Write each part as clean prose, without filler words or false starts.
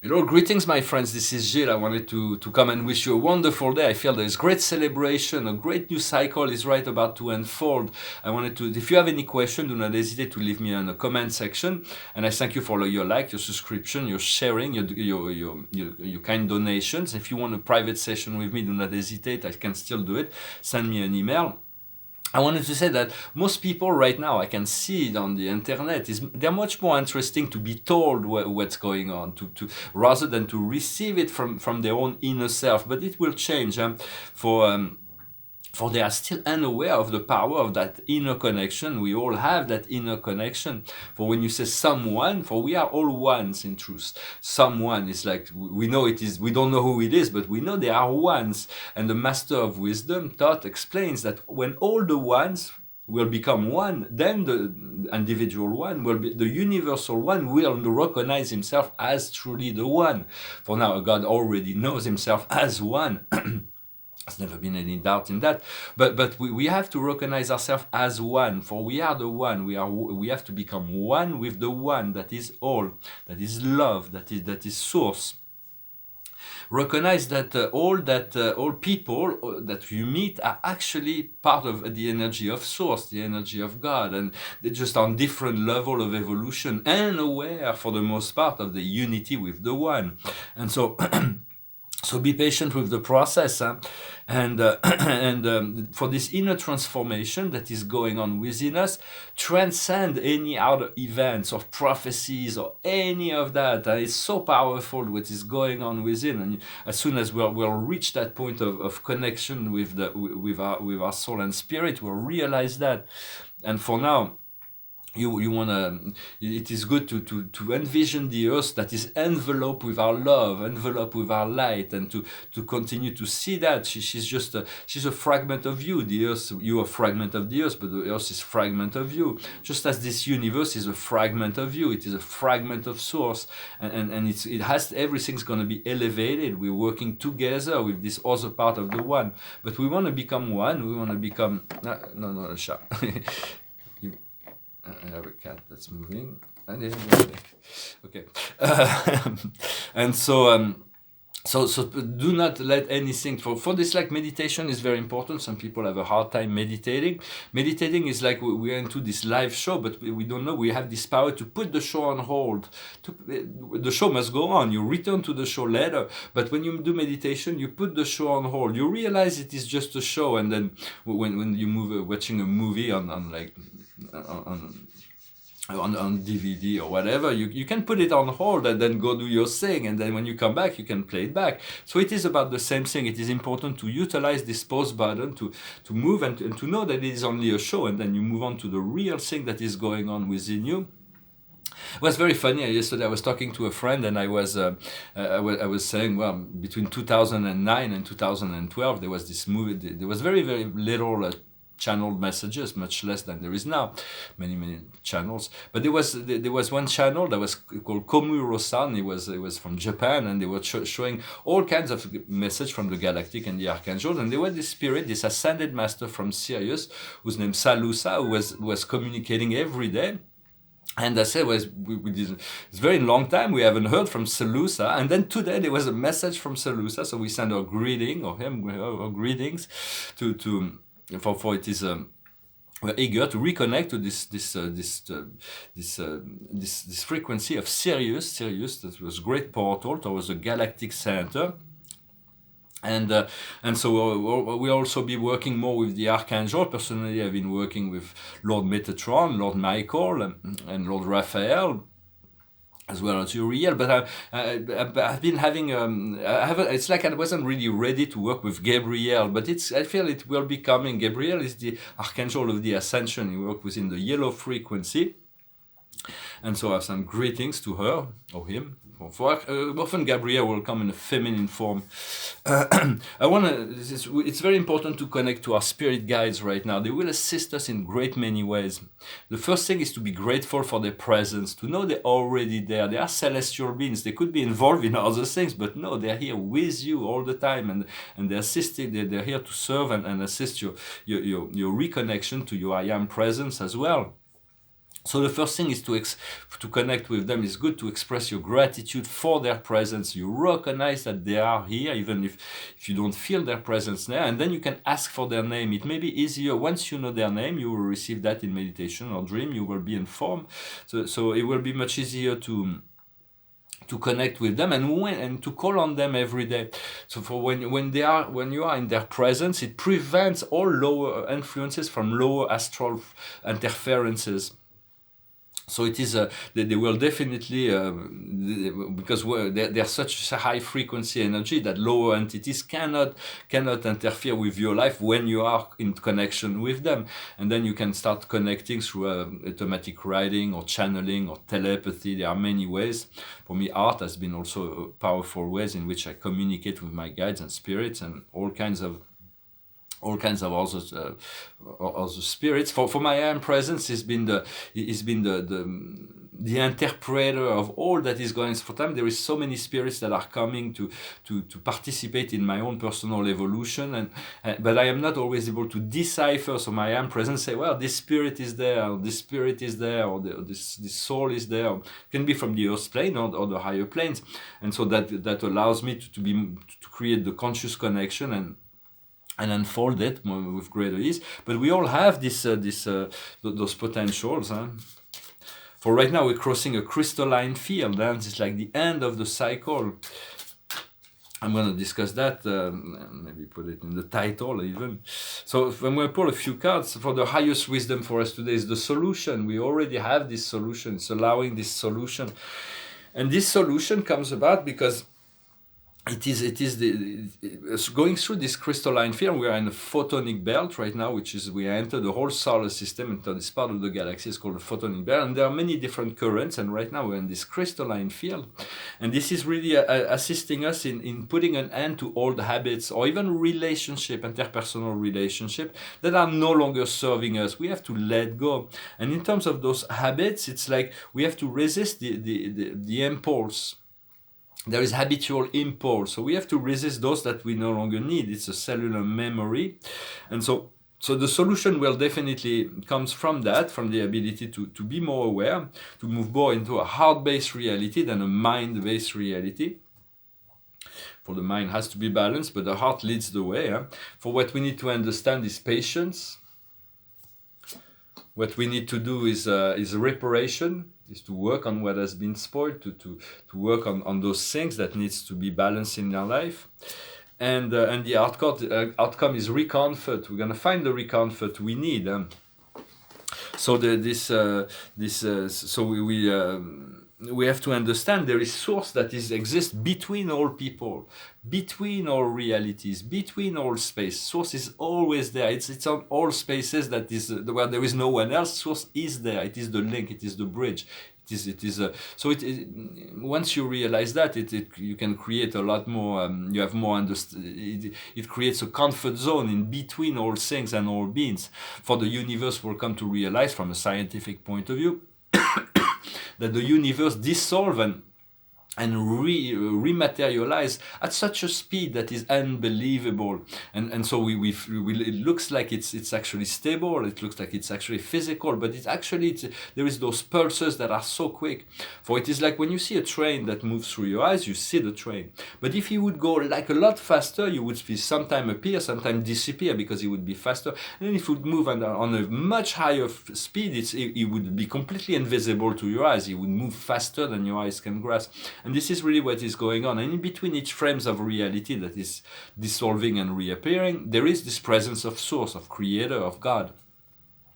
Hello, greetings, my friends. This is Gilles. I wanted to come and wish you a wonderful day. I feel there is great celebration. A great new cycle is right about to unfold. I wanted to, if you have any question, do not hesitate to leave me in the comment section. And I thank you for your like, your subscription, your sharing, your kind donations. If you want a private session with me, do not hesitate. I can still do it. Send me an email. I wanted to say that most people right now, I can see it on the internet, they're much more interesting to be told what's going on, rather than to receive it from their own inner self. But it will change, for they are still unaware of the power of that inner connection. We all have that inner connection. For when you say someone, for we are all ones in truth. Someone is like, we know it is, we don't know who it is, but we know they are ones. And the Master of Wisdom, Thoth, explains that when all the ones will become one, then the individual one will be, the universal one will recognize himself as truly the one. For now, God already knows himself as one. There's never been any doubt in that, but we have to recognize ourselves as one, for we are the one. We have to become one with the one that is all, that is love, that is source. Recognize that all people that you meet are actually part of the energy of source, the energy of God, and they're just on different level of evolution and aware for the most part of the unity with the one. And so so be patient with the process, and for this inner transformation that is going on within us, transcend any other events or prophecies or any of that. It's so powerful what is going on within, and as soon as we'll reach that point of connection with our soul and spirit, we'll realize that. And for now, you want to, it is good to envision the earth that is enveloped with our love, enveloped with our light, and to continue to see that she's a fragment of you. The earth, you are a fragment of the earth, but the earth is a fragment of you, just as this universe is a fragment of you. It is a fragment of source, and it has, everything's going to be elevated. We're working together with this other part of the one, but we want to become one. We want to become no, Sha. I have a cat that's moving. Okay. And so do not let anything, for this, like, meditation is very important. Some people have a hard time meditating. Meditating is like we are into this live show, but we don't know we have this power to put the show on hold. The show must go on. You return to the show later, but when you do meditation, you put the show on hold. You realize it is just a show, and then when you watching a movie on DVD or whatever, you can put it on hold and then go do your thing, and then when you come back, you can play it back. So it is about the same thing. It is important to utilize this pause button to move and to know that it is only a show, and then you move on to the real thing that is going on within you. It was very funny. Yesterday I was talking to a friend, and I was saying, well, between 2009 and 2012, there was this movie. There was very, very little channeled messages, much less than there is now. Many channels. But there was one channel that was called Komuro-san. It was from Japan, and they were showing all kinds of message from the galactic and the archangel. And there was this spirit, this ascended master from Sirius, whose name Salusa, who was communicating every day. And I said, it's a very long time we haven't heard from Salusa. And then today there was a message from Salusa, so we sent our greeting, or him, our greetings, for it is. We're eager to reconnect to this frequency of Sirius. That was great portal towards the galactic center. And so we'll also be working more with the Archangel. Personally, I've been working with Lord Metatron, Lord Michael, and Lord Raphael, as well as Uriel. But I've been having, it's like I wasn't really ready to work with Gabriel, but I feel it will be coming. Gabriel is the Archangel of the Ascension. He works within the yellow frequency. And so I have some greetings to her, or him. Often Gabriel will come in a feminine form. It's very important to connect to our spirit guides right now. They will assist us in great many ways. The first thing is to be grateful for their presence, to know they're already there. They are celestial beings. They could be involved in other things, but no, they're here with you all the time, and they're assisting. They're here to serve and assist your reconnection to your I am presence as well. So the first thing is to connect with them. Is good to express your gratitude for their presence. You recognize that they are here, even if you don't feel their presence there. And then you can ask for their name. It may be easier once you know their name. You will receive that in meditation or dream. You will be informed. So it will be much easier to connect with them and to call on them every day. So for when you are in their presence, it prevents all lower influences from lower astral interferences. So it is they will definitely because they're such a high frequency energy that lower entities cannot interfere with your life when you are in connection with them. And then you can start connecting through automatic writing or channeling or telepathy. There are many ways. For me, art has been also powerful ways in which I communicate with my guides and spirits, and all kinds of other spirits. For my own presence, it's been the interpreter of all that is going through time. There is so many spirits that are coming to participate in my own personal evolution, and but I am not always able to decipher. So my own presence say, well, this spirit is there, or this spirit is there, or this soul is there. It can be from the earth plane or the higher planes, and so that allows me to create the conscious connection and unfold it with greater ease. But we all have those potentials. Huh? For right now, we're crossing a crystalline field. Huh? It's like the end of the cycle. I'm going to discuss that, maybe put it in the title even. So when we pull a few cards, for the highest wisdom for us today is the solution. We already have this solution. It's allowing this solution. And this solution comes about because it's going through this crystalline field. We are in a photonic belt right now, which is we enter the whole solar system, into this part of the galaxy. It's called the photonic belt, and there are many different currents. And right now we're in this crystalline field, and this is really assisting us in putting an end to old habits or even interpersonal relationship that are no longer serving us. We have to let go. And in terms of those habits, it's like we have to resist the impulse. There is habitual impulse, so we have to resist those that we no longer need. It's a cellular memory. And so the solution will definitely comes from that, from the ability to be more aware, to move more into a heart-based reality than a mind-based reality. For the mind has to be balanced, but the heart leads the way. Huh? For what we need to understand is patience. What we need to do is reparation, is to work on what has been spoiled, to work on those things that needs to be balanced in our life. And the outcome is recomfort. We're going to find the recomfort we need. So we have to understand there is source that exists between all people, between all realities, between all space. Source is always there. It's on all spaces that is where there is no one else. Source is there. It is the link. It is the bridge. Once you realize that, you can create a lot more. You have more understanding. It creates a comfort zone in between all things and all beings. For the universe will come to realize, from a scientific point of view, that the universe dissolves and rematerialize at such a speed that is unbelievable. And so it looks like it's actually stable, it looks like it's actually physical, but there is those pulses that are so quick. For it is like when you see a train that moves through your eyes, you see the train. But if you would go like a lot faster, you would see sometime appear, sometime disappear, because it would be faster. And if it would move on a much higher speed, it would be completely invisible to your eyes. It would move faster than your eyes can grasp. And this is really what is going on. And in between each frames of reality that is dissolving and reappearing, there is this presence of source, of creator, of God.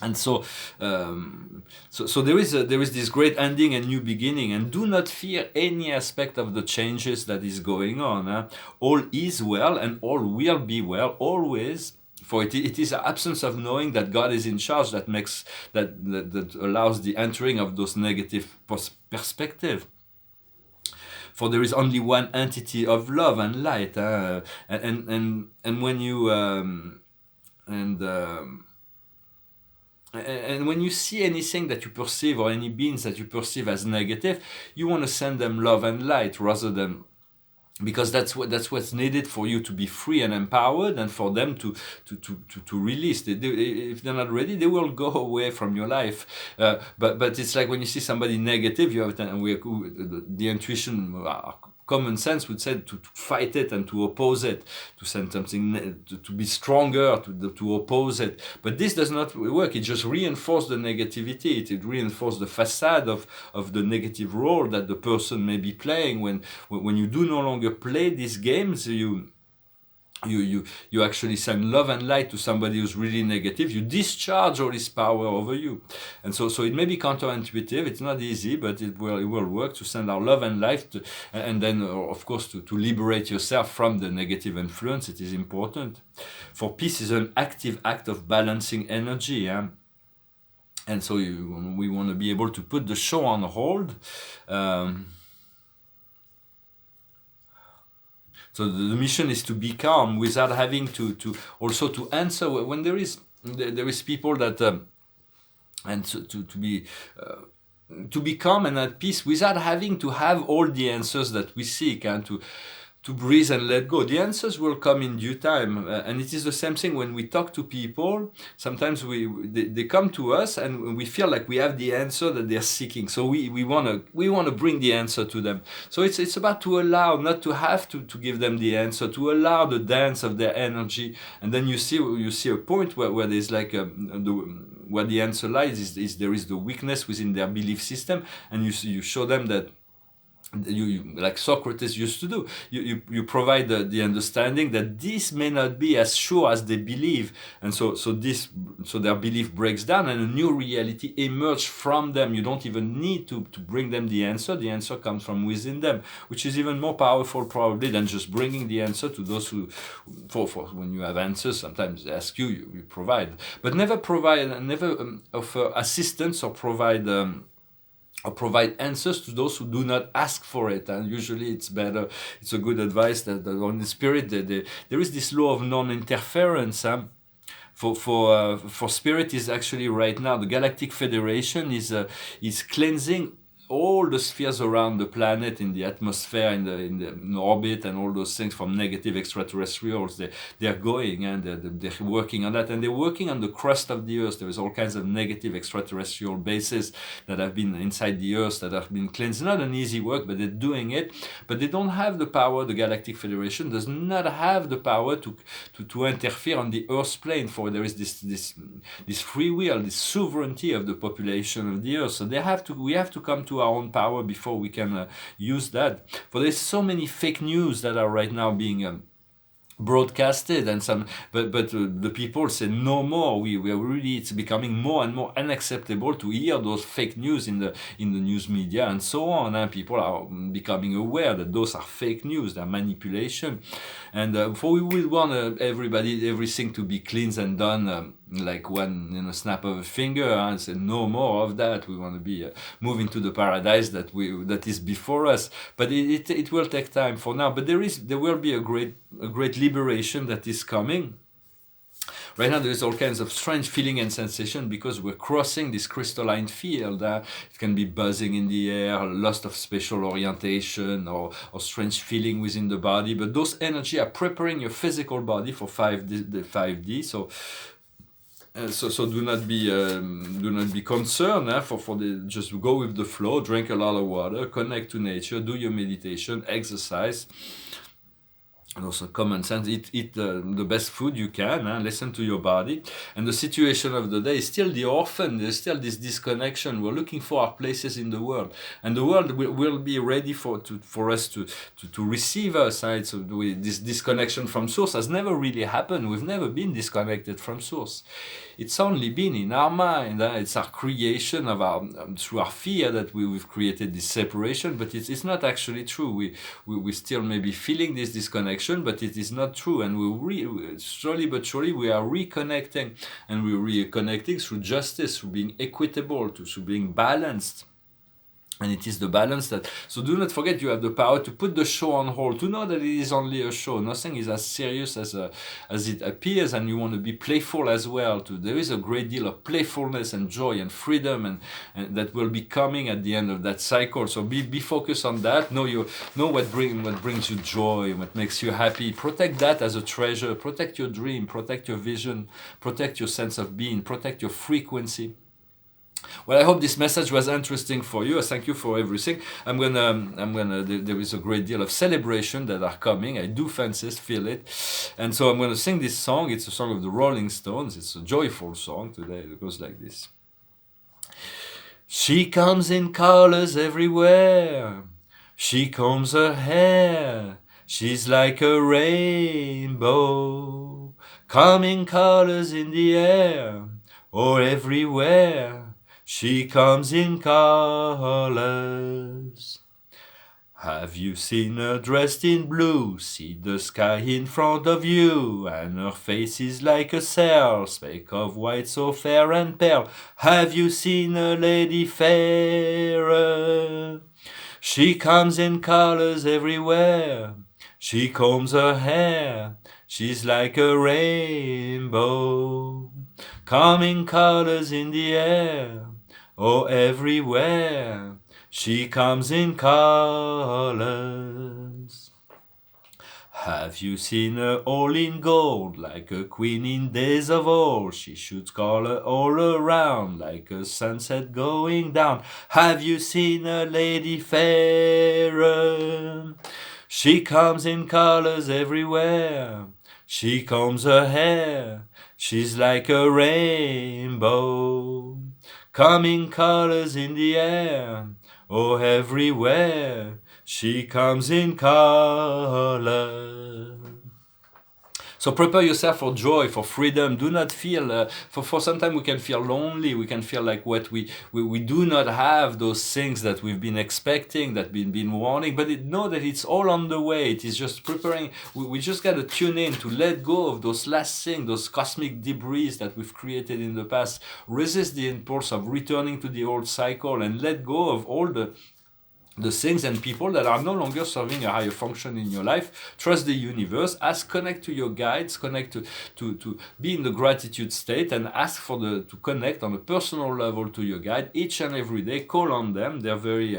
And so there is this great ending and new beginning. And do not fear any aspect of the changes that is going on. Huh? All is well and all will be well always. For it is the absence of knowing that God is in charge that allows the entering of those negative perspectives. For there is only one entity of love and light, and when you and when you see anything that you perceive, or any beings that you perceive as negative, you want to send them love and light rather than because that's what's needed for you to be free and empowered, and for them to release. If they're not ready, they will go away from your life. But it's like when you see somebody negative, you have the intuition, common sense would say to fight it and to oppose it, to send something, to be stronger, to oppose it. But this does not work. It just reinforces the negativity. It reinforces the facade of the negative role that the person may be playing. When you do no longer play these games, you actually send love and light to somebody who's really negative. You discharge all this power over you. And so it may be counterintuitive. It's not easy, but it will work to send our love and light to, and then of course to liberate yourself from the negative influence. It is important. For peace is an active act of balancing energy. Yeah? And so we want to be able to put the show on hold. So the mission is to be calm without having to also to answer when there is people that and to be calm and at peace without having to have all the answers that we seek, and to breathe and let go. The answers will come in due time, and it is the same thing when we talk to people. Sometimes they come to us and we feel like we have the answer that they're seeking, so we want to bring the answer to them. So it's about to allow, not to have to give them the answer, to allow the dance of their energy. And then you see a point where there's like where the answer lies is there is the weakness within their belief system, and you show them that you like Socrates used to do. You provide the understanding that this may not be as sure as they believe, and so their belief breaks down and a new reality emerges from them. You don't even need to bring them the answer. The answer comes from within them, which is even more powerful probably than just bringing the answer to those who for when you have answers, sometimes they ask you provide, but never offer assistance or provide answers to those who do not ask for it. And usually it's a good advice that on the spirit there is this law of non-interference. For spirit is actually right now the Galactic Federation is cleansing all the spheres around the planet, in the atmosphere, in the orbit, and all those things from negative extraterrestrials. They're going and they're working on that, and they're working on the crust of the Earth. There is all kinds of negative extraterrestrial bases that have been inside the Earth that have been cleansed. Not an easy work, but they're doing it. But they don't have the power. The Galactic Federation does not have the power to interfere on the Earth plane. For there is this free will, this sovereignty of the population of the Earth. So we have to come to our own power before we can use that. For there's so many fake news that are right now being broadcasted, and but the people say no more. We are really, it's becoming more and more unacceptable to hear those fake news in the news media and so on, and people are becoming aware that those are fake news, they're manipulation. And for we will want everything to be cleansed and done like one snap of a finger, and say no more of that. We want to be moving to the paradise that is before us, but it will take time for now. But there will be a great liberation that is coming. Right now there is all kinds of strange feeling and sensation because we're crossing this crystalline field. It can be buzzing in the air, loss of spatial orientation, or strange feeling within the body. But those energy are preparing your physical body for 5D. So do not be concerned. Just go with the flow. Drink a lot of water. Connect to nature. Do your meditation. Exercise. And also common sense, eat the best food you can, listen to your body. And the situation of the day is still the orphan. There's still this disconnection. We're looking for our places in the world, and the world will be ready for us to receive us. So this disconnection from source has never really happened. We've never been disconnected from source. It's only been in our mind. It's our creation of through our fear that we've created this separation, but it's not actually true. We still may be feeling this disconnection, but it is not true. And slowly but surely we are reconnecting, and we're reconnecting through justice, through being equitable, through being balanced. And it is the balance that, so do not forget you have the power to put the show on hold, to know that it is only a show. Nothing is as serious as it appears, and you want to be playful as well. There is a great deal of playfulness and joy and freedom and that will be coming at the end of that cycle. So be focused on that. Know what brings you joy, what makes you happy. Protect that as a treasure. Protect your dream, protect your vision, protect your sense of being, protect your frequency. Well, I hope this message was interesting for you. I thank you for everything. There is a great deal of celebration that are coming. I do feel it. And so I'm gonna sing this song. It's a song of the Rolling Stones. It's a joyful song today. It goes like this. She comes in colors everywhere. She combs her hair. She's like a rainbow. Coming colors in the air or everywhere. She comes in colors. Have you seen her dressed in blue? See the sky in front of you, and her face is like a sail, speck of white so fair and pale. Have you seen a lady fairer? She comes in colors everywhere. She combs her hair. She's like a rainbow. Coming colors in the air. Oh, everywhere she comes in colors. Have you seen her all in gold, like a queen in days of old? She shoots color all around, like a sunset going down. Have you seen a lady fairer? She comes in colors everywhere. She combs her hair. She's like a rainbow. Coming colors in the air, oh, everywhere she comes in color. So prepare yourself for joy, for freedom. Do not feel, for sometimes we can feel lonely. We can feel like what we do not have those things that we've been expecting, that we've been wanting, but know that it's all on the way. It is just preparing. We just got to tune in to let go of those last things, those cosmic debris that we've created in the past. Resist the impulse of returning to the old cycle and let go of all the things and people that are no longer serving a higher function in your life. Trust the universe. Connect to your guides, connect to be in the gratitude state, and ask to connect on a personal level to your guide each and every day. Call on them. They're very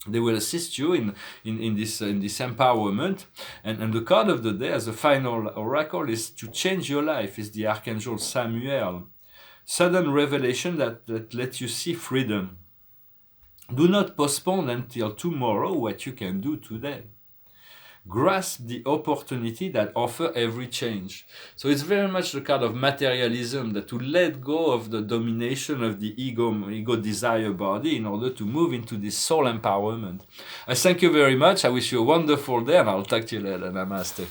they will assist you in this empowerment. And the card of the day as a final oracle is to change your life. Is the Archangel Samuel. Sudden revelation that lets you see freedom. Do not postpone until tomorrow what you can do today. Grasp the opportunity that offers every change. So it's very much the kind of materialism, that to let go of the domination of the ego desire body in order to move into this soul empowerment. I thank you very much. I wish you a wonderful day, and I'll talk to you later. Namaste.